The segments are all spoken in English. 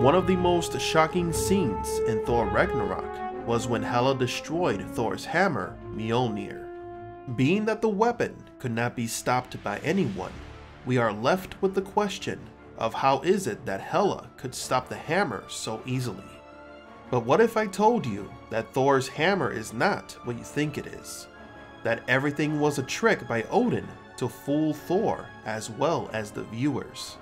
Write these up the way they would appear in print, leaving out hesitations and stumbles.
One of the most shocking scenes in Thor Ragnarok was when Hela destroyed Thor's hammer, Mjölnir. Being that the weapon could not be stopped by anyone, we are left with the question of how is it that Hela could stop the hammer so easily? But what if I told you that Thor's hammer is not what you think it is? That everything was a trick by Odin to fool Thor as well as the viewers?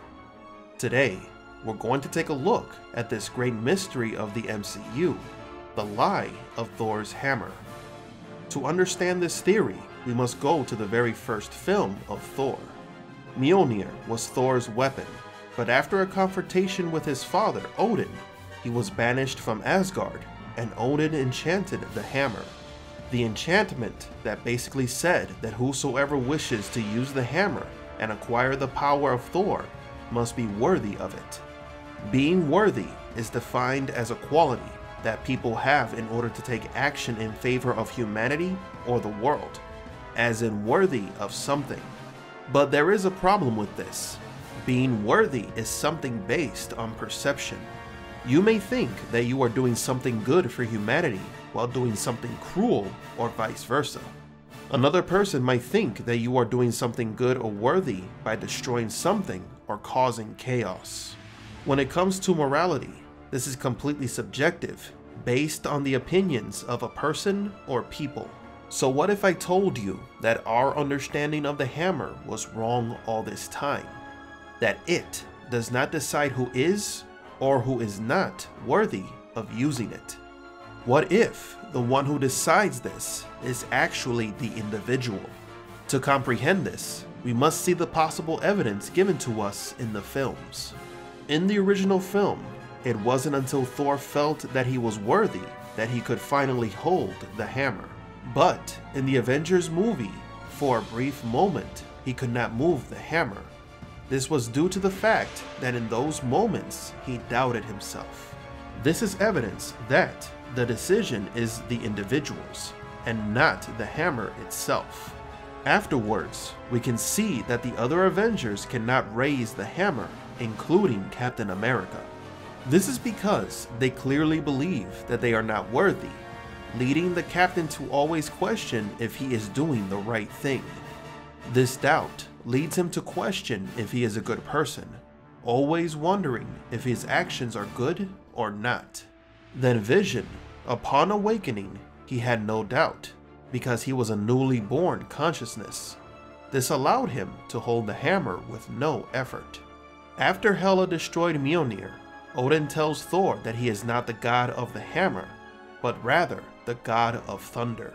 Today, we're going to take a look at this great mystery of the MCU, the lie of Thor's hammer. To understand this theory, we must go to the very first film of Thor. Mjölnir was Thor's weapon, but after a confrontation with his father, Odin, he was banished from Asgard, and Odin enchanted the hammer. The enchantment that basically said that whosoever wishes to use the hammer and acquire the power of Thor must be worthy of it. Being worthy is defined as a quality that people have in order to take action in favor of humanity or the world, as in worthy of something. But there is a problem with this. Being worthy is something based on perception. You may think that you are doing something good for humanity while doing something cruel, or vice versa. Another person might think that you are doing something good or worthy by destroying something or causing chaos. When it comes to morality, this is completely subjective, based on the opinions of a person or people. So what if I told you that our understanding of the hammer was wrong all this time? That it does not decide who is or who is not worthy of using it? What if the one who decides this is actually the individual? To comprehend this, we must see the possible evidence given to us in the films. In the original film, it wasn't until Thor felt that he was worthy that he could finally hold the hammer. But in the Avengers movie, for a brief moment, he could not move the hammer. This was due to the fact that in those moments, he doubted himself. This is evidence that the decision is the individual's and not the hammer itself. Afterwards, we can see that the other Avengers cannot raise the hammer, including Captain America. This is because they clearly believe that they are not worthy, leading the captain to always question if he is doing the right thing. This doubt leads him to question if he is a good person, always wondering if his actions are good or not. Then Vision, upon awakening, he had no doubt, because he was a newly born consciousness. This allowed him to hold the hammer with no effort. After Hela destroyed Mjölnir, Odin tells Thor that he is not the god of the hammer, but rather the god of thunder.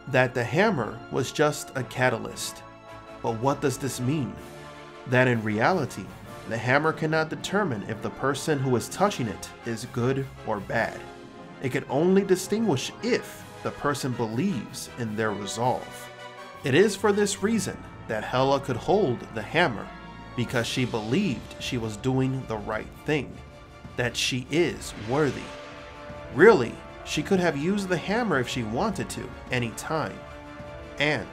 That the hammer was just a catalyst. But what does this mean? That in reality, the hammer cannot determine if the person who is touching it is good or bad. It can only distinguish if the person believes in their resolve. It is for this reason that Hela could hold the hammer, because she believed she was doing the right thing, that she is worthy. Really, she could have used the hammer if she wanted to, anytime. And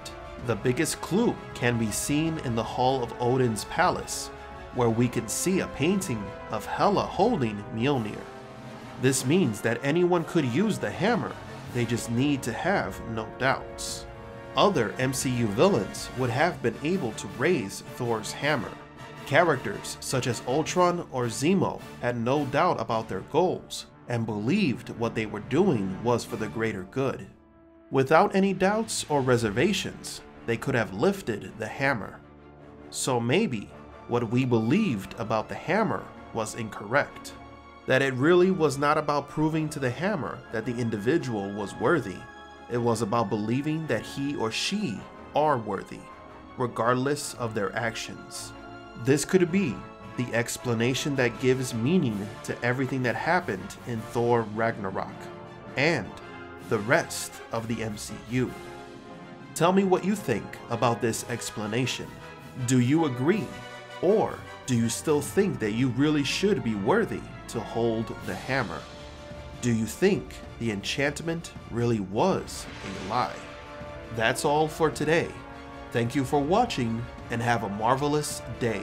the biggest clue can be seen in the hall of Odin's palace, where we can see a painting of Hela holding Mjölnir. This means that anyone could use the hammer, they just need to have no doubts. Other MCU villains would have been able to raise Thor's hammer. Characters such as Ultron or Zemo had no doubt about their goals and believed what they were doing was for the greater good. Without any doubts or reservations, they could have lifted the hammer. So maybe what we believed about the hammer was incorrect. That it really was not about proving to the hammer that the individual was worthy. It was about believing that he or she are worthy, regardless of their actions. This could be the explanation that gives meaning to everything that happened in Thor Ragnarok and the rest of the MCU. Tell me what you think about this explanation. Do you agree? Or do you still think that you really should be worthy to hold the hammer? Do you think the enchantment really was a lie? That's all for today. Thank you for watching and have a marvelous day.